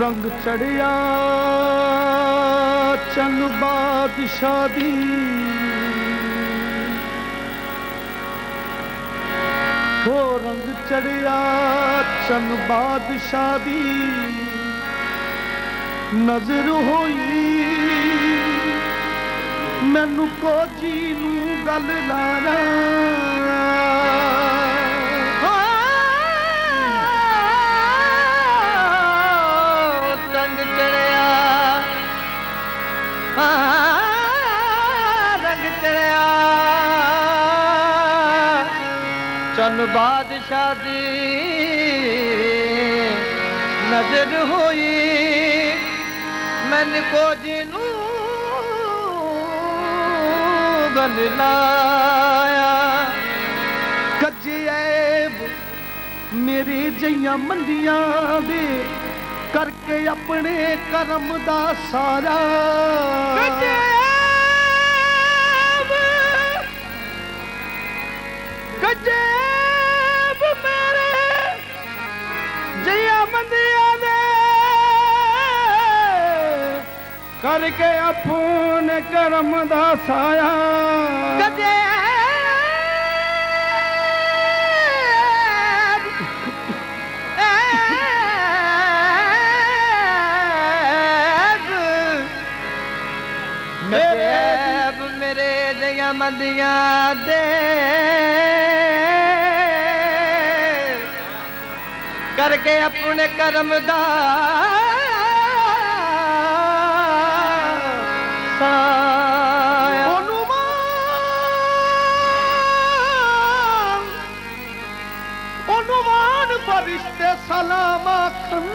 रंग चढ़िया चन बादशाह दी हो रंग चढ़िया चन बादशाह दी नजर होई मैनू कोजी नू गल लाना रंग चढ़िया चन बादशाह दी नजर होई मैंने कोजी नू गल लाया कज्जैब मेरे जइयां मंदियां दे करके अपने करम दा सारा कज्जैब मेरे जइयां मंदियां दे करके अपने करम दा साया मेरे जइयां मंदियां दे करके अपने करम दा साया अनुमान फरिश्ते सलाम आखन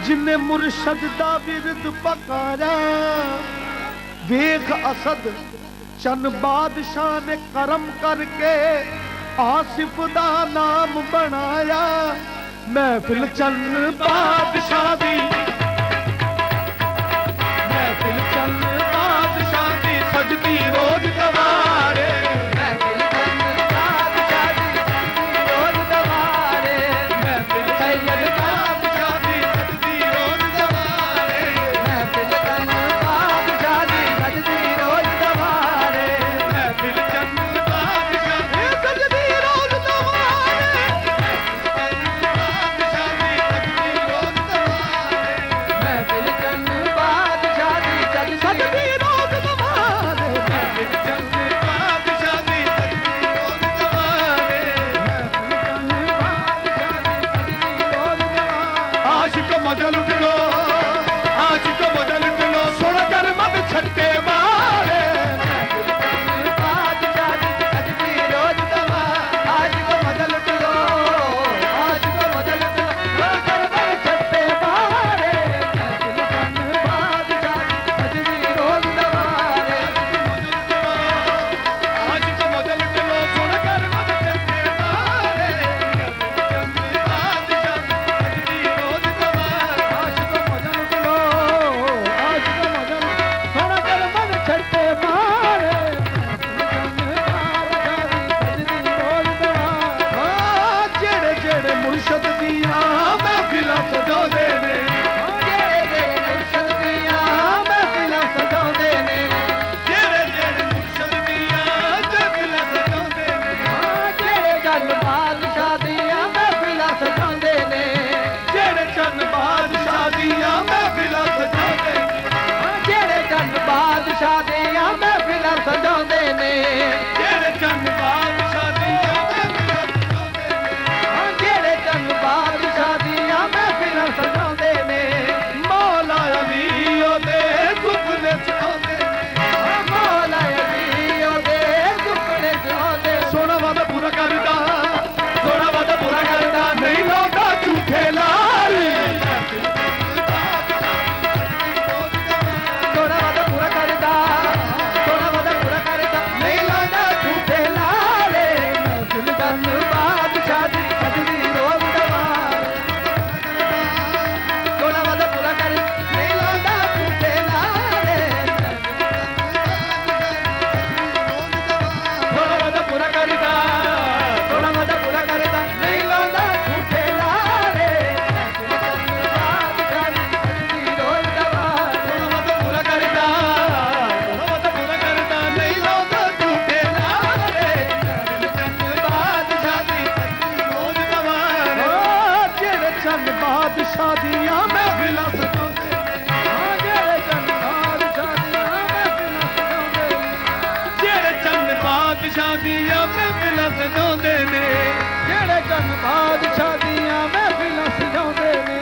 जिन्ने मुर्शद दा विरद पकारा वेख असद चन बादशाह ने करम करके आसिफ दा नाम बनाया महफिल चन बादशाह दी महफिल चन बादशाह दी सजदी रोज गवारे महफिल चन बादशाह दी सजदी रोज गवारे महफिल सैयद बादशाह दी सजदी रोज गवारे महफिल चन बादशाह दी सजदी रोज गवारे महफिल चन बादशाह दी सजदी रोज गवारे महफिल चन बादशाह दी सजदी रोज गवारे महफिल चन बादशाह दी सजदी रोज गवारे महफिल चन बादशाह दी सजदी रोज गवारे आशिक मजल उठ लो आशिक मजल उठ लो सुन कर मत छट्टे मारे महफिल चन बादशाह दी सजदी रोज गवारे आशिक मजल उठ लो आशिक मजल उठ लो सुन कर मत छट्टे मारे महफिल चन बादशाह दी सजदी रोज गवारे आशिक मजल उठ लो सुन कर मत छट्टे मारे महफिल चन बादशाह दी सजदी रोज गवारे आशिक शादियां महफिलां सजाउंदे जेड़े चंद बादशाह दियां महफिलां सजाउंदे जेड़े चंद बादशाह दियां महफिलां सजाउंदे ने जेड़े चंद बादशाह दियां महफिलां सजाउंदे ने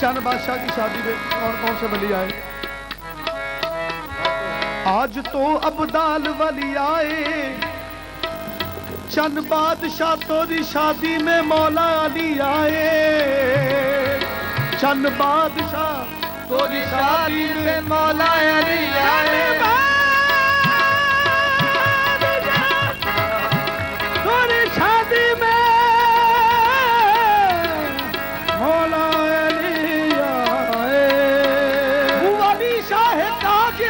चंद बादशाह की शादी में कौन कौन से वली आए? आज तो अब्दाल वली आए, चंद बादशाह तोरी शादी में मौला अली आए। चंद बादशाह तोरी शादी में मौला अली आए। तोरी शादी में मौला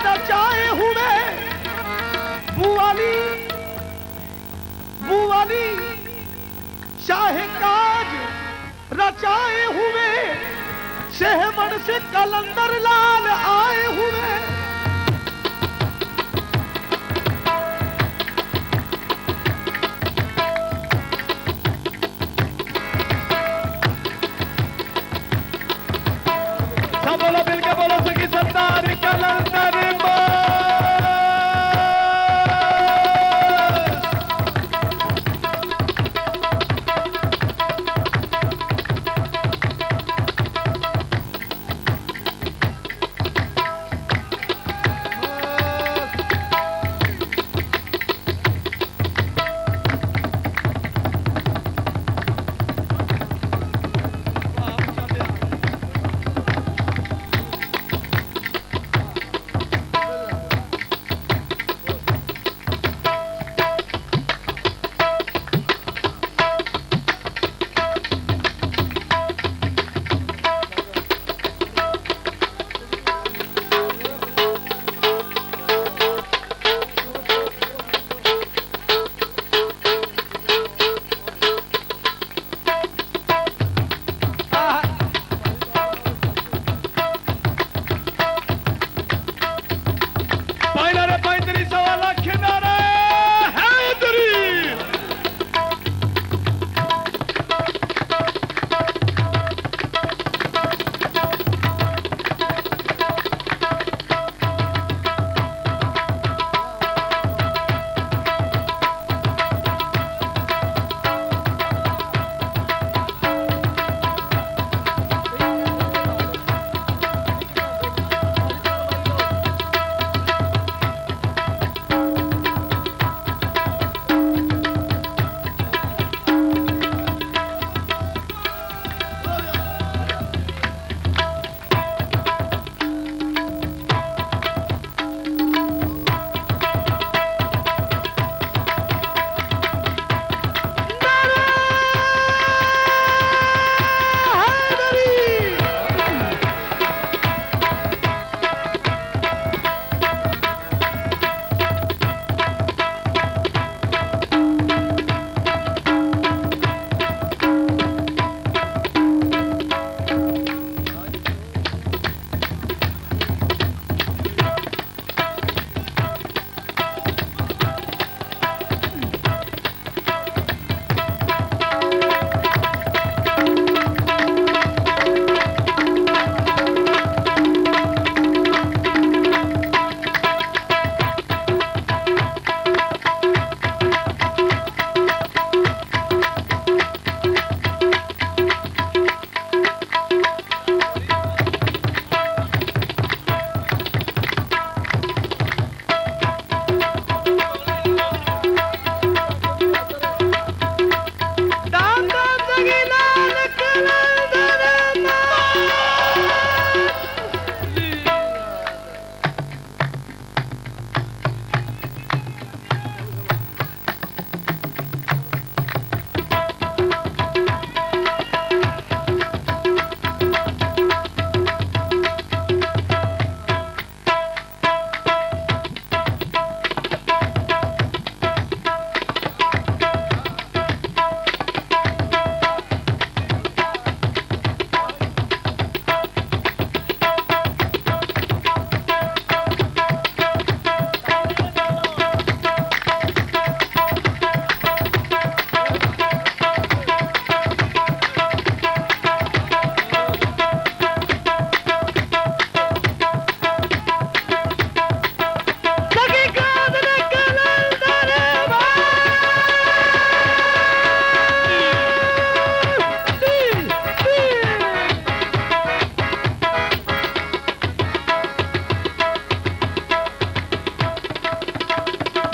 रचाए हुए बुवाली शाह काज रचाए हुए शहवन से कलंदर लाल आए हुए। सब बोलो मिलके बोलो सखी सरदार कलंदर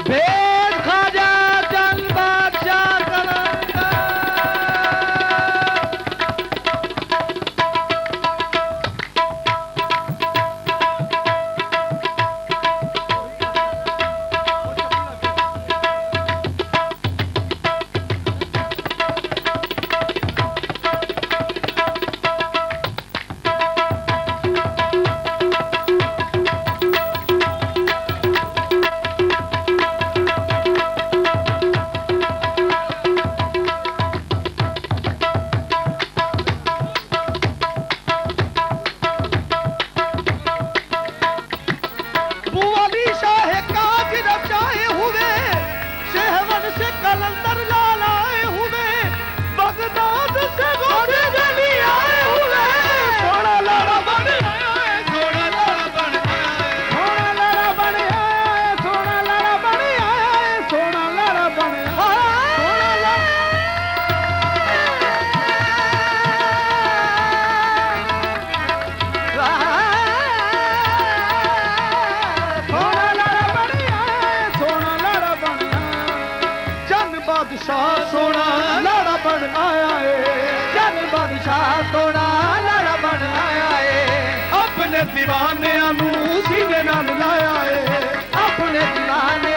भेद ख्वाजा चंद बादशाह कलंदर सोना लाड़ा बन आया है जन बादशाह सोना लाड़ा बन आया है अपने दीवाने सीने नाल लाया है अपने दीवाने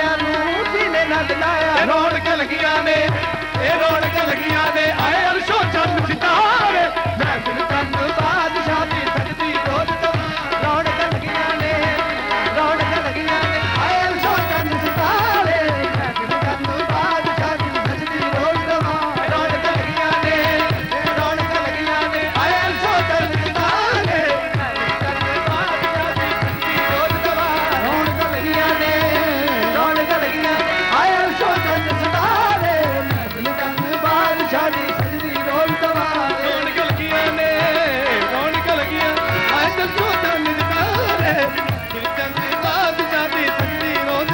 सीने नाल लाया है रौनक लगियां ने रौनक लगियां ने आए अरशो चंद सितारे महफिल चंद बादशाह दी सजदी रोज रौनक लगियां ने आए अरशो चंद सितारे महफिल चंद बादशाह दी सजदी रोज रौनक लगियां ने आए अरशो चंद सितारे रौनक लगियां ने आए अरशो चंद सितारे महफिल चंद बादशाह दी सजदी रोज रौनक लगियां ने आए अरशो चंद सितारे चंद बादशाह दी सजदी रोज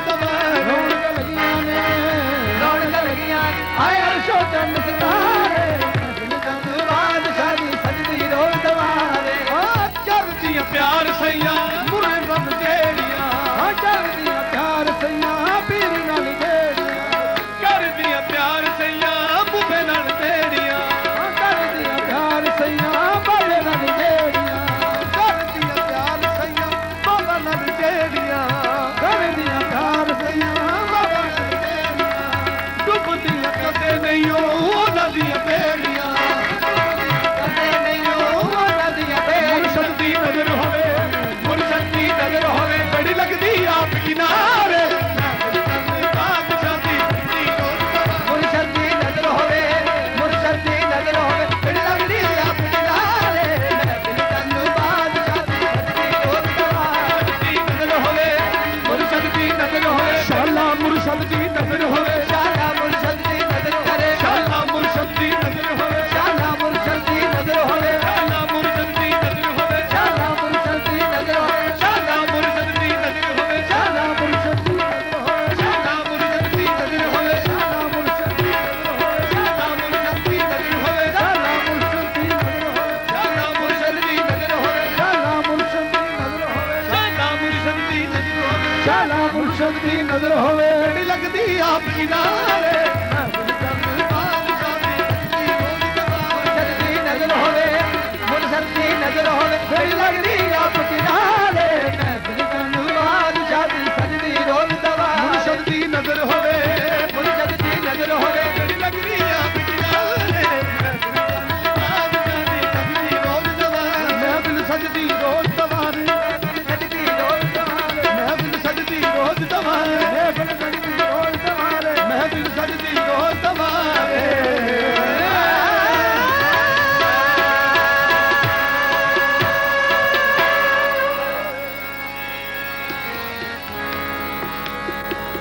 रौनक लगियां आए अरशो चंद सितारे चंद बादशाह दी सजदी रोज दवारे चलदियां प्यार सैया मुरे बन जेड़ियां चलदियां प्यार सैया पीर नाल जेड़ियां करदियां प्यार सैया बुबे नाल जेड़ियां करदियां प्यार सैया बाले नाल जेड़ियां करदियां प्यार सैया बाबा नाल जेड़ियां करदियां प्यार सैया बाबा नाल जेड़ियां डुबदियां कदे नहीं ਉਹਨਾਂ ਦੀਆਂ ਬੇੜੀਆਂ ਕਦੇ ਨਹੀਂ ਉਹਨਾਂ ਦੀਆਂ ਬੇੜੀਆਂ ਮੁਰਸ਼ਦ ਦੀ ਨਜ਼ਰ ਹੋਵੇ ਬੜੀ ਲੱਗਦੀ ਆਪ ਕਿਨਾਰੇ ਬਾਦਸ਼ਾਹ ਦੀ ਮੁਰਸ਼ਦ ਦੀ ਨਜ਼ਰ ਹੋਵੇ ਬੜੀ ਲੱਗਦੀ ਆਪ ਕਿਨਾਰੇ ਚੰਦ ਬਾਦਸ਼ਾਹ ਦੀ ਨਜ਼ਰ ਹੋਵੇ ਮੁਰਸ਼ਦ ਦੀ ਨਜ਼ਰ ਹੋਵੇ ਸ਼ਾਲਾ ਮੁਰਸ਼ਦ ਦੀ ਨਜ਼ਰ ਹੋਵੇ ਸ਼ਾਲਾ ਮੁਰਸ਼ਦ ਦੀ ਨਜ਼ਰ ਕਰੇ ਸ਼ਾਲਾ ਮੁਰਸ਼ਦ ਦੀ ਨਜ਼ਰ ਹੋਵੇ ਸ਼ਾਲਾ ਮੁਰਸ਼ਦ ਦੀ ਨਜ਼ਰ ਹੋਵੇ ਸ਼ਾਲਾ ਮੁਰਸ਼ਦ ਦੀ ਨਜ਼ਰ ਹੋਵੇ ਸ਼ਾਲਾ ਮੁਰਸ਼ਦ ਦੀ ਨਜ਼ਰ ਹੋਵੇ ਸ਼ਾਲਾ ਮੁਰਸ਼ਦ ਦੀ ਨਜ਼ਰ ਹੋਵੇ ਸ਼ਾਲਾ ਮੁਰਸ਼ਦ ਦੀ ਨਜ਼ਰ ਹੋਵੇ ਸ਼ਾਲਾ ਮੁਰਸ਼ਦ ਦੀ ਨਜ਼ਰ ਹੋਵੇ ਸ਼ਾਲਾ ਮੁਰਸ਼ਦ ਦੀ ਨਜ਼ਰ ਹੋਵੇ ਸ਼ਾਲਾ ਮੁਰਸ਼ਦ ਦੀ ਨਜ਼ਰ ਹੋਵੇ ਸ਼ਾਲਾ ਮੁਰਸ਼ਦ ਦੀ ਨਜ਼ਰ ਹੋਵੇ ਸ਼ਾਲਾ ਮੁਰਸ਼ਦ ਦੀ ਨਜ਼ਰ ਹੋਵੇ ਸ਼ਾਲਾ ਮੁਰਸ਼ਦ ਦੀ ਨਜ਼ਰ ਹੋਵੇ ਸ਼ਾਲਾ ਮੁਰਸ਼ਦ ਦੀ ਨਜ਼ਰ ਹੋਵੇ ਸ਼ਾਲਾ ਮੁਰਸ਼ਦ ਦੀ ਨਜ਼ਰ ਹੋਵੇ ਬੜੀ ਲੱਗਦੀ ਆਪ ਕਿਨਾਰੇ ਮੁਰਸ਼ਦ ਦੀ ਨਜ਼ਰ ਹੋਵੇ ਬੜੀ ਲੱਗਦੀ ਆਪ ਕਿਨਾਰੇ महफिल चंद बादशाह दी सजदी रोज दवारे मुर्शद दी नजर होवे बड़ी लगदी आप किनारे महफिल सजदी रोज दवारे महफिल सजदी रोज दवारे महफिल सजदी रोज दवारे महफिल सजदी रोज दवारे महफिल सजदी रोज दवारे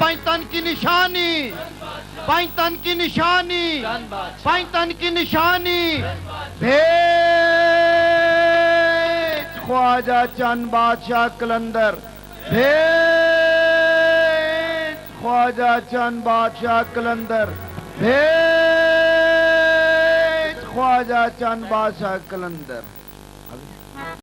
पाइतन की निशानी पाइतन की निशानी पाइतन की निशानी भेज ख्वाजा चंद बादशाह कलंदर भेज ख्वाजा चंद बादशाह कलंदर भेज ख्वाजा चंद बादशाह कलंदर